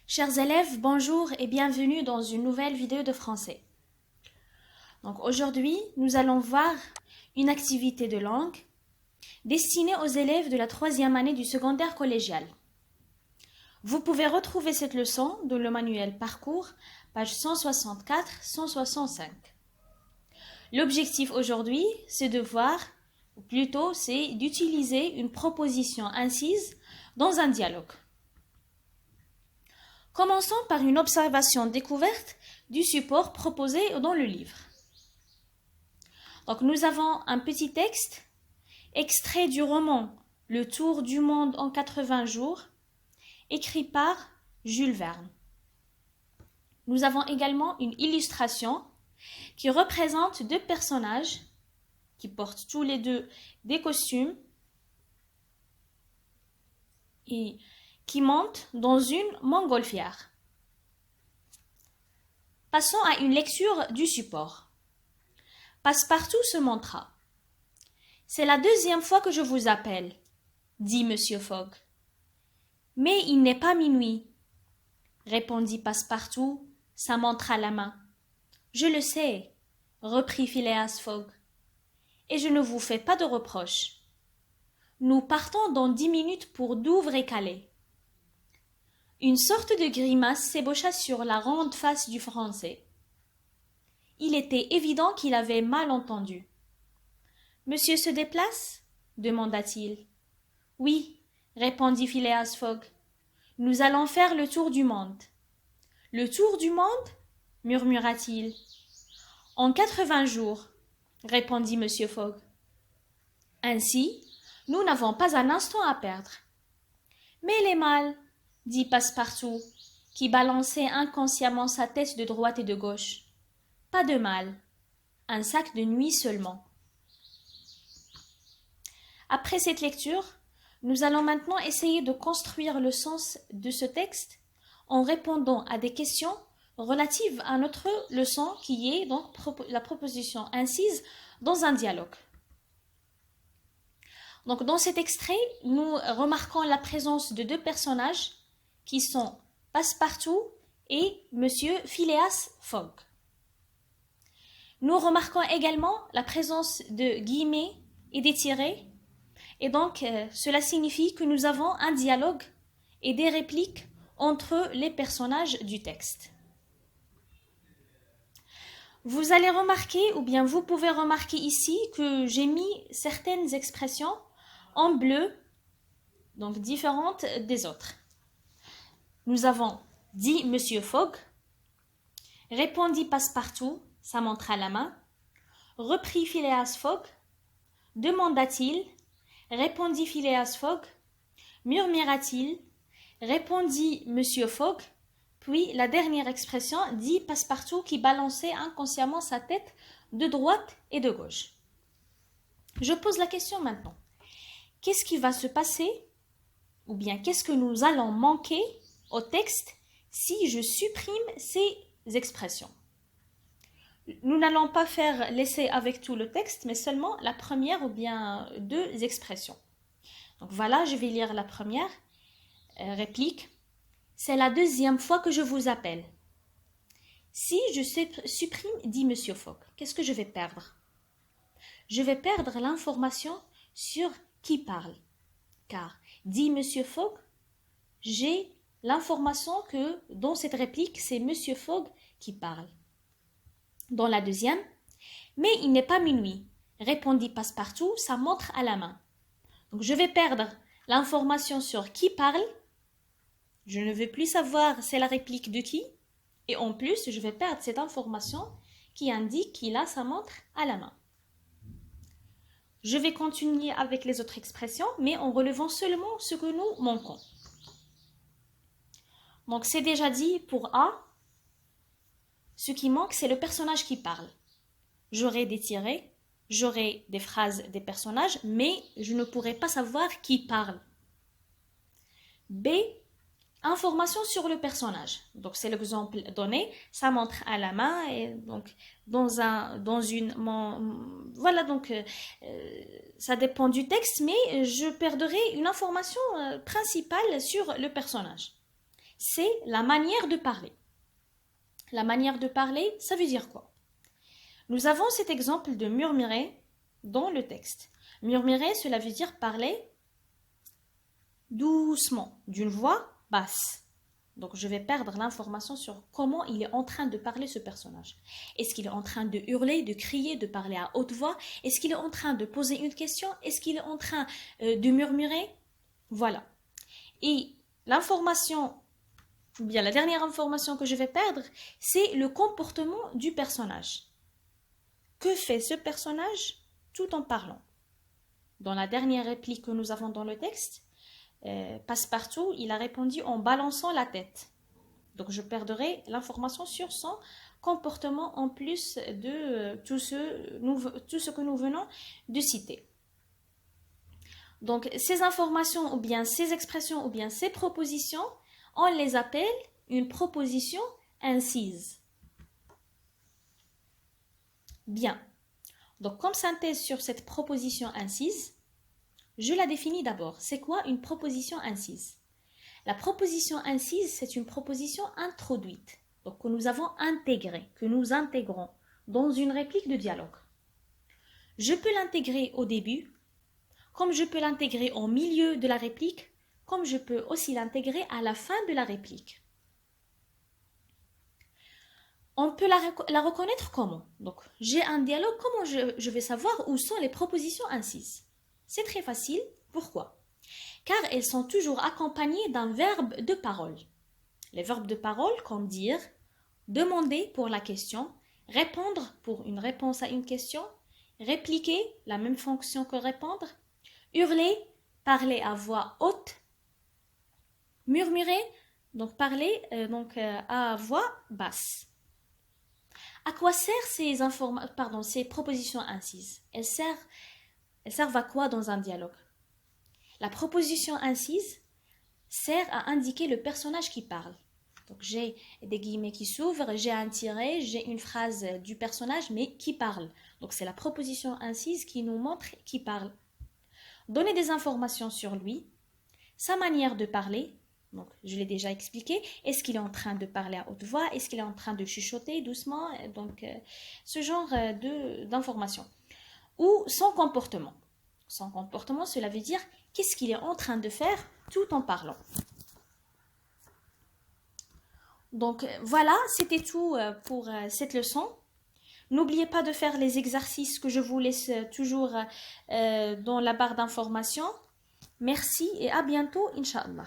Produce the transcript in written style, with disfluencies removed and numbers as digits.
Chers élèves, bonjour et bienvenue dans une nouvelle vidéo de français. Donc aujourd'hui, nous allons voir une activité de langue destinée aux élèves de la troisième année du secondaire collégial. Vous pouvez retrouver cette leçon dans le manuel Parcours, page 164-165. L'objectif aujourd'hui, c'est de voir, ou plutôt c'est d'utiliser une proposition incise dans un dialogue. Commençons par une observation découverte du support proposé dans le livre. Donc nous avons un petit texte extrait du roman Le Tour du monde en 80 jours, écrit par Jules Verne. Nous avons également une illustration qui représente deux personnages qui portent tous les deux des costumes et qui montent dans une montgolfière. Passons à une lecture du support. Passepartout se montra. « C'est la deuxième fois que je vous appelle, dit Monsieur Fogg. Mais il n'est pas minuit, répondit Passepartout, sa montre à la main. Je le sais, reprit Phileas Fogg, et je ne vous fais pas de reproches. Nous partons dans 10 minutes pour Douvres et Calais. Une sorte de grimace s'ébaucha sur la ronde face du Français. Il était évident qu'il avait mal entendu. « Monsieur se déplace » demanda-t-il. « Oui, répondit Phileas Fogg. Nous allons faire le tour du monde. »« Le tour du monde » murmura-t-il. « En 80 jours, répondit Monsieur Fogg. Ainsi, nous n'avons pas un instant à perdre. Mais les malles, dit Passepartout, qui balançait inconsciemment sa tête de droite et de gauche. Pas de mal, un sac de nuit seulement. Après cette lecture, nous allons maintenant essayer de construire le sens de ce texte en répondant à des questions relatives à notre leçon qui est donc la proposition incise dans un dialogue. Donc dans cet extrait, nous remarquons la présence de deux personnages qui sont Passepartout et Monsieur Phileas Fogg. Nous remarquons également la présence de guillemets et des tirets, et donc cela signifie que nous avons un dialogue et des répliques entre les personnages du texte. Vous allez remarquer, ou bien vous pouvez remarquer ici que j'ai mis certaines expressions en bleu, donc différentes des autres. Nous avons dit Monsieur Fogg, répondit Passepartout, sa montre à la main, reprit Phileas Fogg, demanda-t-il, répondit Phileas Fogg, murmura-t-il, répondit Monsieur Fogg, puis la dernière expression dit Passepartout qui balançait inconsciemment sa tête de droite et de gauche. Je pose la question maintenant. Qu'est-ce qui va se passer, ou bien qu'est-ce que nous allons manquer au texte si je supprime ces expressions? Nous n'allons pas faire l'essai avec tout le texte, mais seulement la première ou bien deux expressions. Donc voilà, je vais lire la première réplique. C'est la deuxième fois que je vous appelle. Si je supprime, dit Monsieur Fogg, qu'est-ce que je vais perdre? Je vais perdre l'information sur qui parle. Car, dit Monsieur Fogg, j'ai l'information que dans cette réplique, c'est Monsieur Fogg qui parle. Dans la deuxième, mais il n'est pas minuit, répondit Passepartout, sa montre à la main. Donc je vais perdre l'information sur qui parle. Je ne veux plus savoir c'est la réplique de qui. Et en plus, je vais perdre cette information qui indique qu'il a sa montre à la main. Je vais continuer avec les autres expressions, mais en relevant seulement ce que nous manquons. Donc c'est déjà dit pour A. Ce qui manque, c'est le personnage qui parle. J'aurai des tirets, j'aurai des phrases des personnages, mais je ne pourrai pas savoir qui parle. B. Information sur le personnage. Donc c'est l'exemple donné, sa montre à la main et donc voilà donc ça dépend du texte, mais je perdrai une information principale sur le personnage. c'est la manière de parler. La manière de parler, ça veut dire quoi? Nous avons cet exemple de murmurer dans le texte. Murmurer, cela veut dire parler doucement, d'une voix basse. Donc je vais perdre l'information sur comment il est en train de parler ce personnage. Est-ce qu'il est en train de hurler, de crier, de parler à haute voix? Est-ce qu'il est en train de poser une question? Est-ce qu'il est en train de murmurer? Voilà. Et l'information, ou bien la dernière information que je vais perdre, c'est le comportement du personnage. Que fait ce personnage tout en parlant? Dans la dernière réplique que nous avons dans le texte, Passepartout, il a répondu en balançant la tête. Donc je perdrai l'information sur son comportement en plus de tout ce que nous venons de citer. Donc ces informations ou bien ces expressions ou bien ces propositions, on les appelle une proposition incise. Bien. Donc comme synthèse sur cette proposition incise, je la définis d'abord. C'est quoi une proposition incise? La proposition incise, c'est une proposition introduite, donc que nous avons intégrée, que nous intégrons dans une réplique de dialogue. Je peux l'intégrer au début, comme je peux l'intégrer au milieu de la réplique, comme je peux aussi l'intégrer à la fin de la réplique. On peut la reconnaître comment? Donc, j'ai un dialogue, comment je vais savoir où sont les propositions incises? C'est très facile. Pourquoi? Car elles sont toujours accompagnées d'un verbe de parole. Les verbes de parole comme dire, demander pour la question, répondre pour une réponse à une question, répliquer, la même fonction que répondre, hurler, parler à voix haute, murmurer, donc parler à voix basse. À quoi servent ces propositions incises? Elles servent à quoi dans un dialogue? La proposition incise sert à indiquer le personnage qui parle. Donc j'ai des guillemets qui s'ouvrent, j'ai un tiret, j'ai une phrase du personnage, mais qui parle. Donc c'est la proposition incise qui nous montre qui parle. Donner des informations sur lui, sa manière de parler, donc je l'ai déjà expliqué, est-ce qu'il est en train de parler à haute voix, est-ce qu'il est en train de chuchoter doucement, donc ce genre d'informations. Ou son comportement. Son comportement, cela veut dire qu'est-ce qu'il est en train de faire tout en parlant. Donc voilà, c'était tout pour cette leçon. N'oubliez pas de faire les exercices que je vous laisse toujours dans la barre d'informations. Merci et à bientôt, Inch'Allah.